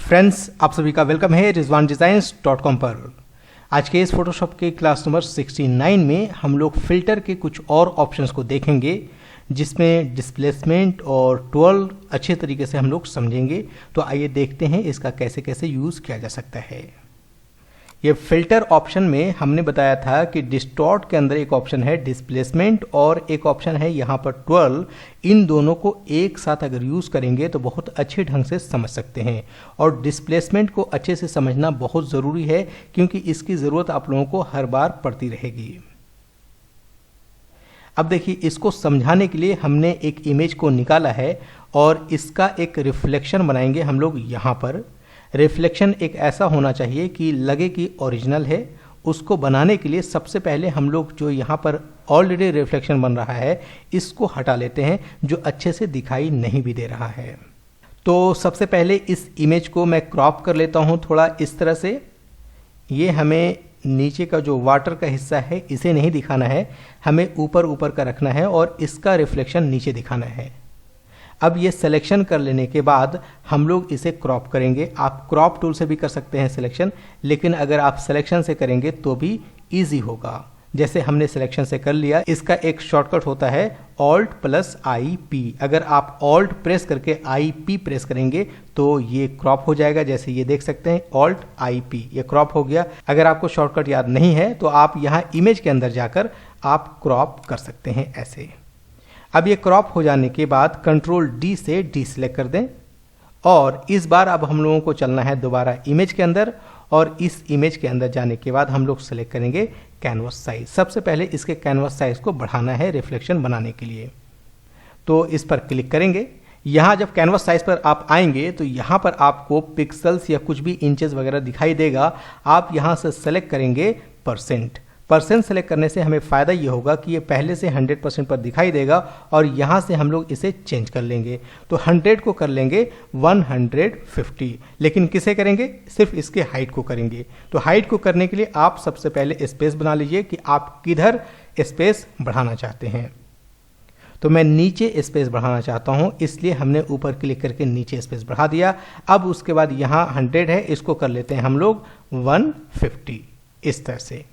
Friends, आप सभी का वेलकम है rizwandesigns.com पर। आज के इस फोटोशॉप के क्लास नंबर 69 में हम लोग फिल्टर के कुछ और ऑप्शंस को देखेंगे, जिसमें डिस्प्लेसमेंट और ट्वेल अच्छे तरीके से हम लोग समझेंगे। तो आइए देखते हैं इसका कैसे कैसे यूज़ किया जा सकता है। ये फिल्टर ऑप्शन में हमने बताया था कि डिस्टॉर्ट के अंदर एक ऑप्शन है डिस्प्लेसमेंट और एक ऑप्शन है यहाँ पर ट्वेल। इन दोनों को एक साथ अगर यूज़ करेंगे तो बहुत अच्छे ढंग से समझ सकते हैं। और डिस्प्लेसमेंट को अच्छे से समझना बहुत ज़रूरी है, क्योंकि इसकी ज़रूरत आप लोगों को हर बार पड़ती रहेगी। अब देखिए, इसको समझाने के लिए हमने एक इमेज को निकाला है और इसका एक रिफ्लेक्शन बनाएंगे हम लोग। यहाँ पर रिफ्लेक्शन एक ऐसा होना चाहिए कि लगे कि ओरिजिनल है। उसको बनाने के लिए सबसे पहले हम लोग जो यहाँ पर ऑलरेडी रिफ्लेक्शन बन रहा है इसको हटा लेते हैं, जो अच्छे से दिखाई नहीं भी दे रहा है। तो सबसे पहले इस इमेज को मैं क्रॉप कर लेता हूँ थोड़ा इस तरह से। ये हमें नीचे का जो वाटर का हिस्सा है इसे नहीं दिखाना है, हमें ऊपर ऊपर का रखना है और इसका रिफ्लेक्शन नीचे दिखाना है। अब ये सिलेक्शन कर लेने के बाद हम लोग इसे क्रॉप करेंगे। आप क्रॉप टूल से भी कर सकते हैं सिलेक्शन, लेकिन अगर आप सिलेक्शन से करेंगे तो भी इजी होगा। जैसे हमने सिलेक्शन से कर लिया, इसका एक शॉर्टकट होता है Alt+IP। अगर आप Alt प्रेस करके IP प्रेस करेंगे तो ये क्रॉप हो जाएगा। जैसे ये देख सकते हैं Alt+IP, ये क्रॉप हो गया। अगर आपको शॉर्टकट याद नहीं है तो आप यहाँ इमेज के अंदर जाकर आप क्रॉप कर सकते हैं ऐसे। अब ये क्रॉप हो जाने के बाद Ctrl+D से डीसेलेक्ट कर दें और इस बार अब हम लोगों को चलना है दोबारा इमेज के अंदर। और इस इमेज के अंदर जाने के बाद हम लोग सेलेक्ट करेंगे कैनवस साइज। सबसे पहले इसके कैनवस साइज को बढ़ाना है रिफ्लेक्शन बनाने के लिए, तो इस पर क्लिक करेंगे। यहाँ जब कैनवस साइज पर आप आएंगे तो यहाँ पर आपको पिक्सल्स या कुछ भी इंचेस वगैरह दिखाई देगा। आप यहाँ से सेलेक्ट करेंगे परसेंट सेलेक्ट करने से हमें फ़ायदा ये होगा कि ये पहले से 100% पर दिखाई देगा और यहाँ से हम लोग इसे चेंज कर लेंगे। तो 100 को कर लेंगे 150, लेकिन किसे करेंगे? सिर्फ इसके हाइट को करेंगे। तो हाइट को करने के लिए आप सबसे पहले स्पेस बना लीजिए कि आप किधर स्पेस बढ़ाना चाहते हैं। तो मैं नीचे स्पेस बढ़ाना चाहता हूँ, इसलिए हमने ऊपर क्लिक करके नीचे स्पेस बढ़ा दिया। अब उसके बाद यहाँ 100 है, इसको कर लेते हैं हम लोग 150 इस तरह से।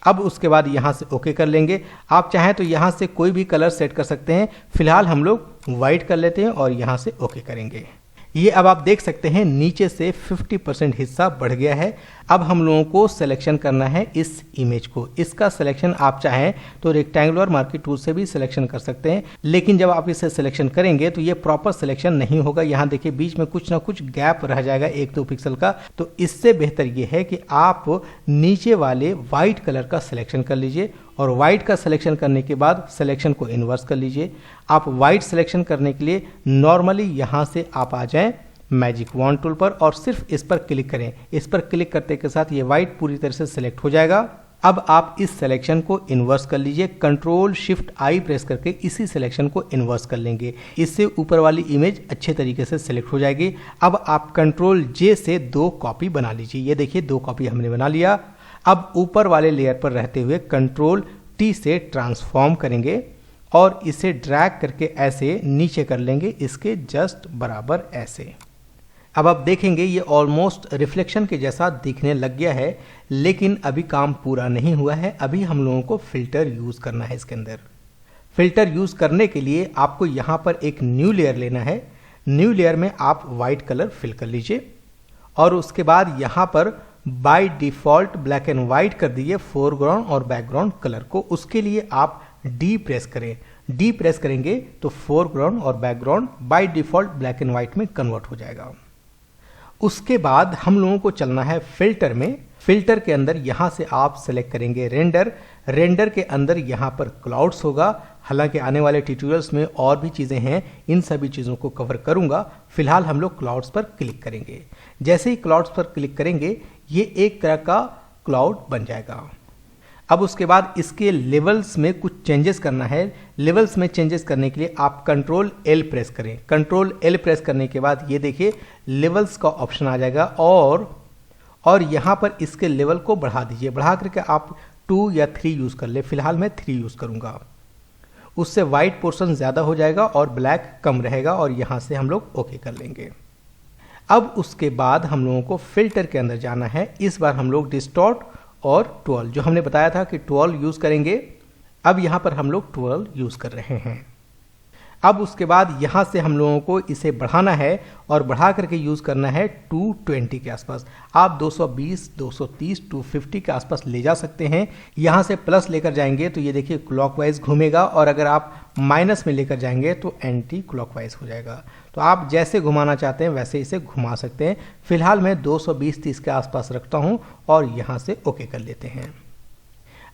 अब उसके बाद यहाँ से ओके कर लेंगे। आप चाहें तो यहाँ से कोई भी कलर सेट कर सकते हैं। फिलहाल हम लोग वाइट कर लेते हैं और यहाँ से ओके करेंगे। ये अब आप देख सकते हैं नीचे से 50% हिस्सा बढ़ गया है। अब हम लोगों को सिलेक्शन करना है इस इमेज को। इसका सिलेक्शन आप चाहें तो रेक्टेंगुलर मार्की टूल से भी सिलेक्शन कर सकते हैं, लेकिन जब आप इसे सिलेक्शन करेंगे तो ये प्रॉपर सिलेक्शन नहीं होगा। यहाँ देखिए बीच में कुछ ना कुछ गैप रह जाएगा 1-2 पिक्सल का। तो इससे बेहतर ये है कि आप नीचे वाले वाइट कलर का सिलेक्शन कर लीजिए और वाइट का सिलेक्शन करने के बाद सिलेक्शन को इन्वर्स कर लीजिए। आप वाइट सिलेक्शन करने के लिए नॉर्मली यहाँ से आप आ जाएं मैजिक वॉन्ड टूल पर और सिर्फ इस पर क्लिक करें। इस पर क्लिक करते के साथ ये वाइट पूरी तरह से सिलेक्ट हो जाएगा। अब आप इस सिलेक्शन को इन्वर्स कर लीजिए। Ctrl+Shift+I प्रेस करके इसी सिलेक्शन को इन्वर्स कर लेंगे। इससे ऊपर वाली इमेज अच्छे तरीके से सिलेक्ट हो जाएगी। अब आप Ctrl+J से 2 कॉपी बना लीजिए। ये देखिए 2 कॉपी हमने बना लिया। अब ऊपर वाले लेयर पर रहते हुए Ctrl+T से ट्रांसफॉर्म करेंगे और इसे ड्रैग करके ऐसे नीचे कर लेंगे, इसके जस्ट बराबर ऐसे। अब आप देखेंगे ये ऑलमोस्ट रिफ्लेक्शन के जैसा दिखने लग गया है, लेकिन अभी काम पूरा नहीं हुआ है। अभी हम लोगों को फिल्टर यूज़ करना है इसके अंदर। फिल्टर यूज़ करने के लिए आपको यहाँ पर एक न्यू लेयर लेना है। न्यू लेयर में आप वाइट कलर फिल कर लीजिए और उसके बाद यहाँ पर by default black and white कर दीजिए फोरग्राउंड और बैकग्राउंड कलर को। उसके लिए आप डी प्रेस करें। डी प्रेस करेंगे तो फोरग्राउंड और background by default black and white में कन्वर्ट हो जाएगा। उसके बाद हम लोगों को चलना है फिल्टर में। फिल्टर के अंदर यहाँ से आप सेलेक्ट करेंगे रेंडर। रेंडर के अंदर यहाँ पर क्लाउड्स होगा। हालांकि आने वाले ट्यूटोरियल्स में और भी चीज़ें हैं, इन सभी चीज़ों को कवर करूँगा। फिलहाल हम लोग क्लाउड्स पर क्लिक करेंगे। जैसे ही क्लाउड्स पर क्लिक करेंगे ये एक तरह का क्लाउड बन जाएगा। अब उसके बाद इसके लेवल्स में कुछ चेंजेस करना है। लेवल्स में चेंजेस करने के लिए आप Ctrl+L प्रेस करें। Ctrl+L प्रेस करने के बाद ये देखिए लेवल्स का ऑप्शन आ जाएगा और यहाँ पर इसके लेवल को बढ़ा दीजिए। बढ़ा करके आप 2 या 3 यूज़ कर ले। फिलहाल मैं 3 यूज़ करूँगा। उससे वाइट पोर्शन ज़्यादा हो जाएगा और ब्लैक कम रहेगा और यहाँ से हम लोग ओके कर लेंगे। अब उसके बाद हम लोगों को फिल्टर के अंदर जाना है। इस बार हम लोग डिस्टॉर्ट और 12 जो हमने बताया था कि 12 यूज़ करेंगे, अब यहाँ पर हम लोग 12 यूज़ कर रहे हैं। अब उसके बाद यहाँ से हम लोगों को इसे बढ़ाना है और बढ़ा करके यूज़ करना है 220 के आसपास। आप 220, 230, 250 के आसपास ले जा सकते हैं। यहाँ से प्लस लेकर जाएंगे तो ये देखिए क्लॉकवाइज घूमेगा, और अगर आप माइनस में लेकर जाएंगे तो एंटी क्लॉकवाइज हो जाएगा। तो आप जैसे घुमाना चाहते हैं वैसे इसे घुमा सकते हैं। फिलहाल मैं 220-30 के आसपास रखता हूँ और यहाँ से ओके कर लेते हैं।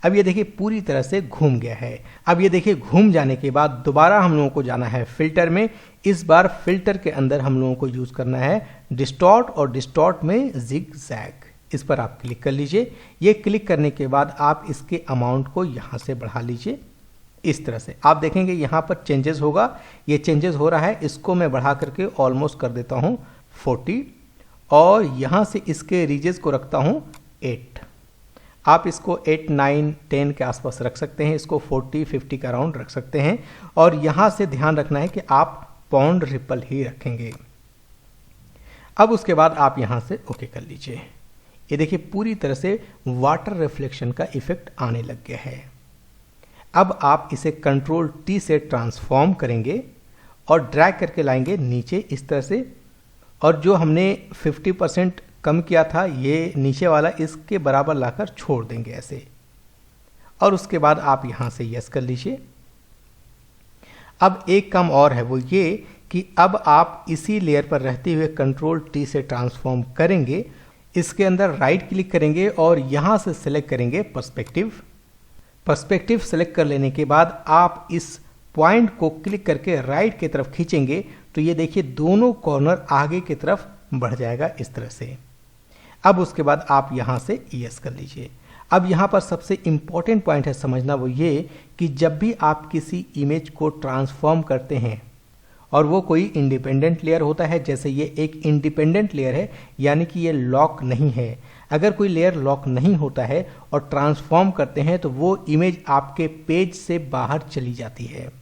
अब ये देखिए पूरी तरह से घूम गया है। अब ये देखिए घूम जाने के बाद दोबारा हम लोगों को जाना है फिल्टर में। इस बार फिल्टर के अंदर हम लोगों को यूज़ करना है डिस्टॉर्ट, और डिस्टॉर्ट में जिग जैग। इस पर आप क्लिक कर लीजिए। ये क्लिक करने के बाद आप इसके अमाउंट को यहाँ से बढ़ा लीजिए। इस तरह से आप देखेंगे यहाँ पर चेंजेस होगा। ये चेंजेस हो रहा है, इसको मैं बढ़ा करके ऑलमोस्ट कर देता हूँ 40, और यहाँ से इसके रीजेस को रखता हूँ 8। आप इसको 8, 9, 10 के आसपास रख सकते हैं। इसको 40, 50 का अराउंड रख सकते हैं। और यहाँ से ध्यान रखना है कि आप पाउंड रिपल ही रखेंगे। अब उसके बाद आप यहाँ से ओके कर लीजिए। ये देखिए पूरी तरह से वाटर रिफ्लेक्शन का इफेक्ट आने लग गया है। अब आप इसे कंट्रोल T से ट्रांसफॉर्म करेंगे और ड्रैग करके लाएंगे नीचे इस तरह से, और जो हमने 50% कम किया था ये नीचे वाला इसके बराबर लाकर छोड़ देंगे ऐसे। और उसके बाद आप यहाँ से यस कर लीजिए। अब एक काम और है, वो ये कि अब आप इसी लेयर पर रहते हुए कंट्रोल T से ट्रांसफॉर्म करेंगे। इसके अंदर राइट क्लिक करेंगे और यहाँ से सिलेक्ट करेंगे पर्सपेक्टिव। पर्सपेक्टिव सेलेक्ट कर लेने के बाद आप इस पॉइंट को क्लिक करके राइट की तरफ खींचेंगे तो ये देखिए दोनों कॉर्नर आगे की तरफ बढ़ जाएगा इस तरह से। अब उसके बाद आप यहाँ से यस कर लीजिए। अब यहाँ पर सबसे इम्पॉर्टेंट पॉइंट है समझना, वो ये कि जब भी आप किसी इमेज को ट्रांसफॉर्म करते हैं और वो कोई इंडिपेंडेंट लेयर होता है, जैसे ये एक इंडिपेंडेंट लेयर है यानी कि ये लॉक नहीं है। अगर कोई लेयर लॉक नहीं होता है और ट्रांसफॉर्म करते हैं तो वो इमेज आपके पेज से बाहर चली जाती है।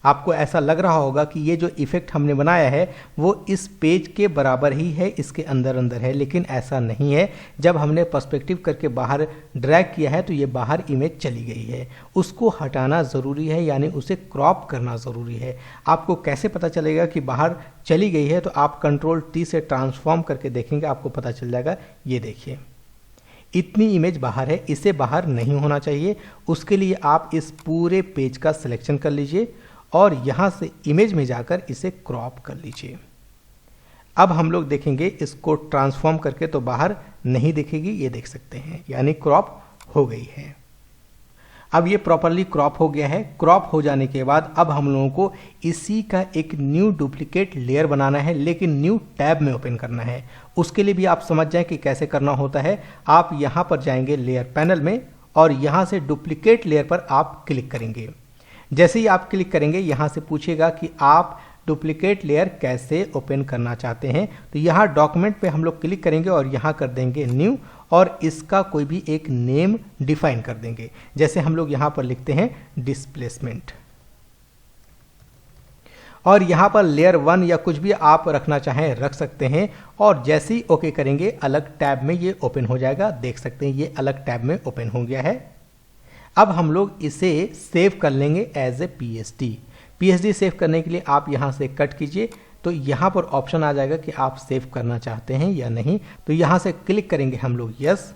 आपको ऐसा लग रहा होगा कि ये जो इफेक्ट हमने बनाया है वो इस पेज के बराबर ही है, इसके अंदर अंदर है, लेकिन ऐसा नहीं है। जब हमने पर्सपेक्टिव करके बाहर ड्रैग किया है तो ये बाहर इमेज चली गई है। उसको हटाना ज़रूरी है, यानी उसे क्रॉप करना ज़रूरी है। आपको कैसे पता चलेगा कि बाहर चली गई है? तो आप कंट्रोल T से ट्रांसफॉर्म करके देखेंगे, आपको पता चल जाएगा। ये देखिए इतनी इमेज बाहर है, इसे बाहर नहीं होना चाहिए। उसके लिए आप इस पूरे पेज का सिलेक्शन कर लीजिए और यहाँ से इमेज में जाकर इसे क्रॉप कर लीजिए। अब हम लोग देखेंगे इसको ट्रांसफॉर्म करके तो बाहर नहीं दिखेगी, ये देख सकते हैं, यानी क्रॉप हो गई है। अब ये प्रॉपरली क्रॉप हो गया है। क्रॉप हो जाने के बाद अब हम लोगों को इसी का एक न्यू डुप्लीकेट लेयर बनाना है, लेकिन न्यू टैब में ओपन करना है। उसके लिए भी आप समझ जाएं कि कैसे करना होता है। आप यहाँ पर जाएंगे लेयर पैनल में और यहाँ से डुप्लीकेट लेयर पर आप क्लिक करेंगे। जैसे ही आप क्लिक करेंगे यहाँ से पूछेगा कि आप डुप्लीकेट लेयर कैसे ओपन करना चाहते हैं। तो यहाँ डॉक्यूमेंट पे हम लोग क्लिक करेंगे और यहाँ कर देंगे न्यू, और इसका कोई भी एक नेम डिफाइन कर देंगे। जैसे हम लोग यहाँ पर लिखते हैं डिस्प्लेसमेंट, और यहाँ पर लेयर 1 या कुछ भी आप रखना चाहें रख सकते हैं। और जैसे ही ओके करेंगे अलग टैब में ये ओपन हो जाएगा। देख सकते हैं ये अलग टैब में ओपन हो गया है। अब हम लोग इसे सेव कर लेंगे एज ए पीएसडी सेव करने के लिए आप यहाँ से कट कीजिए, तो यहाँ पर ऑप्शन आ जाएगा कि आप सेव करना चाहते हैं या नहीं। तो यहाँ से क्लिक करेंगे हम लोग यस,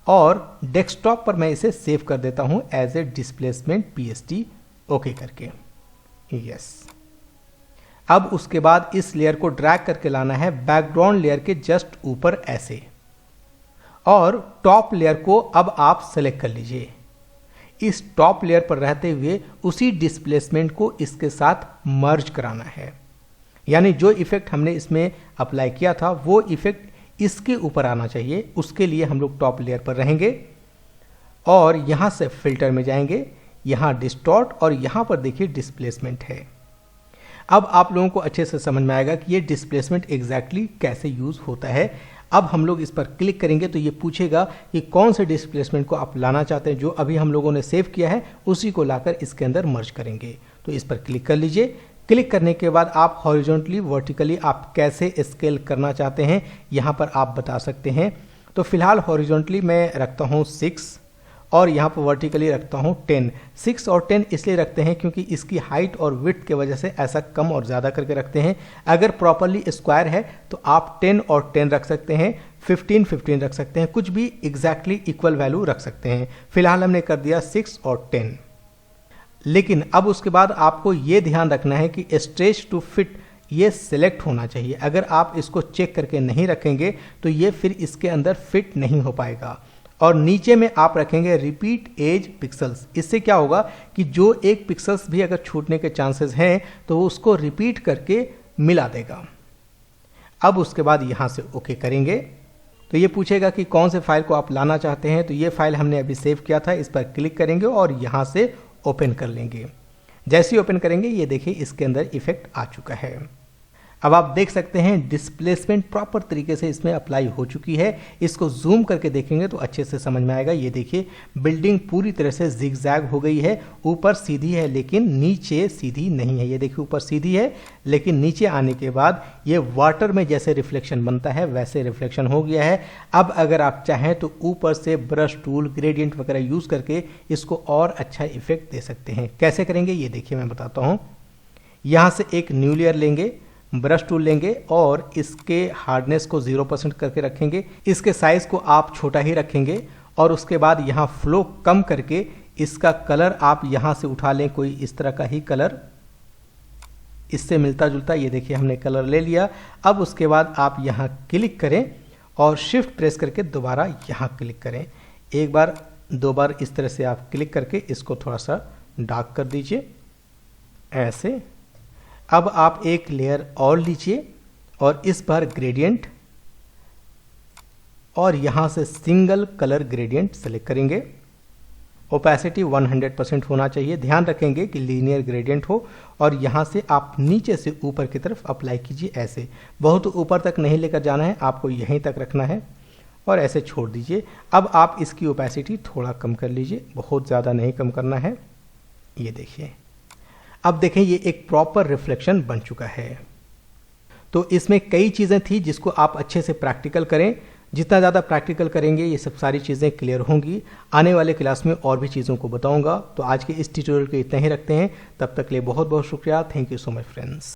और डेस्कटॉप पर मैं इसे सेव कर देता हूँ as a displacement PSD, okay करके यस। अब उसके बाद इस लेयर को ड्रैग करके लाना है बैकग्राउंड लेयर के जस्ट ऊपर ऐसे, और टॉप लेयर को अब आप सेलेक्ट कर लीजिए। इस टॉप लेयर पर रहते हुए उसी डिस्प्लेसमेंट को इसके साथ मर्ज कराना है, यानी जो इफेक्ट हमने इसमें अप्लाई किया था वो इफेक्ट इसके ऊपर आना चाहिए। उसके लिए हम लोग टॉप लेयर पर रहेंगे और यहाँ से फिल्टर में जाएंगे, यहाँ डिस्टॉर्ट, और यहाँ पर देखिए डिस्प्लेसमेंट है। अब आप लोगों को अच्छे से समझ में आएगा कि ये डिस्प्लेसमेंट एग्जैक्टली कैसे यूज होता है। अब हम लोग इस पर क्लिक करेंगे तो ये पूछेगा कि कौन से डिस्प्लेसमेंट को आप लाना चाहते हैं। जो अभी हम लोगों ने सेव किया है उसी को लाकर इसके अंदर मर्ज करेंगे। तो इस पर क्लिक कर लीजिए। क्लिक करने के बाद आप हॉरिजॉन्टली वर्टिकली आप कैसे स्केल करना चाहते हैं यहाँ पर आप बता सकते हैं। तो फिलहाल हॉरिजॉन्टली मैं रखता हूँ 6 और यहाँ पर वर्टिकली रखता हूँ 10। 6 और 10 इसलिए रखते हैं क्योंकि इसकी हाइट और विड्थ के वजह से ऐसा कम और ज़्यादा करके रखते हैं। अगर प्रॉपरली स्क्वायर है तो आप 10 और 10 रख सकते हैं, 15 रख सकते हैं, कुछ भी एग्जैक्टली इक्वल वैल्यू रख सकते हैं। फिलहाल हमने कर दिया 6 और 10। लेकिन अब उसके बाद आपको ये ध्यान रखना है कि स्ट्रेच टू फिट ये सिलेक्ट होना चाहिए। अगर आप इसको चेक करके नहीं रखेंगे तो ये फिर इसके अंदर फिट नहीं हो पाएगा। और नीचे में आप रखेंगे रिपीट एज पिक्सल्स। इससे क्या होगा कि जो एक पिक्सल्स भी अगर छूटने के चांसेस हैं तो वो उसको रिपीट करके मिला देगा। अब उसके बाद यहाँ से ओके करेंगे तो ये पूछेगा कि कौन से फाइल को आप लाना चाहते हैं। तो ये फाइल हमने अभी सेव किया था, इस पर क्लिक करेंगे और यहाँ से ओपन कर लेंगे। जैसे ही ओपन करेंगे ये देखिए इसके अंदर इफेक्ट आ चुका है। अब आप देख सकते हैं डिस्प्लेसमेंट प्रॉपर तरीके से इसमें अप्लाई हो चुकी है। इसको जूम करके देखेंगे तो अच्छे से समझ में आएगा। ये देखिए बिल्डिंग पूरी तरह से जिगजैग हो गई है, ऊपर सीधी है लेकिन नीचे सीधी नहीं है। ये देखिए ऊपर सीधी है लेकिन नीचे आने के बाद ये वाटर में जैसे रिफ्लेक्शन बनता है वैसे रिफ्लेक्शन हो गया है। अब अगर आप चाहें तो ऊपर से ब्रश टूल, ग्रेडियंट वगैरह यूज करके इसको और अच्छा इफेक्ट दे सकते हैं। कैसे करेंगे ये देखिए मैं बताता हूँ। यहाँ से एक न्यू लेयर लेंगे, ब्रश टूल लेंगे और इसके हार्डनेस को 0% करके रखेंगे। इसके साइज को आप छोटा ही रखेंगे और उसके बाद यहाँ फ्लो कम करके इसका कलर आप यहाँ से उठा लें, कोई इस तरह का ही कलर इससे मिलता जुलता। ये देखिए हमने कलर ले लिया। अब उसके बाद आप यहाँ क्लिक करें और शिफ्ट प्रेस करके दोबारा यहाँ क्लिक करें। एक बार दो बार इस तरह से आप क्लिक करके इसको थोड़ा सा डार्क कर दीजिए ऐसे। अब आप एक लेयर और लीजिए और इस बार ग्रेडियंट और यहाँ से सिंगल कलर ग्रेडियंट सेलेक्ट करेंगे। ओपेसिटी 100% होना चाहिए। ध्यान रखेंगे कि लीनियर ग्रेडियंट हो और यहाँ से आप नीचे से ऊपर की तरफ अप्लाई कीजिए ऐसे। बहुत ऊपर तक नहीं लेकर जाना है, आपको यहीं तक रखना है और ऐसे छोड़ दीजिए। अब आप इसकी ओपेसिटी थोड़ा कम कर लीजिए, बहुत ज़्यादा नहीं कम करना है। ये देखिए अब देखें ये एक प्रॉपर रिफ्लेक्शन बन चुका है। तो इसमें कई चीज़ें थी जिसको आप अच्छे से प्रैक्टिकल करें। जितना ज़्यादा प्रैक्टिकल करेंगे ये सब सारी चीज़ें क्लियर होंगी। आने वाले क्लास में और भी चीज़ों को बताऊंगा। तो आज के इस ट्यूटोरियल को इतना ही रखते हैं। तब तक के लिए बहुत बहुत शुक्रिया। Thank you so much friends.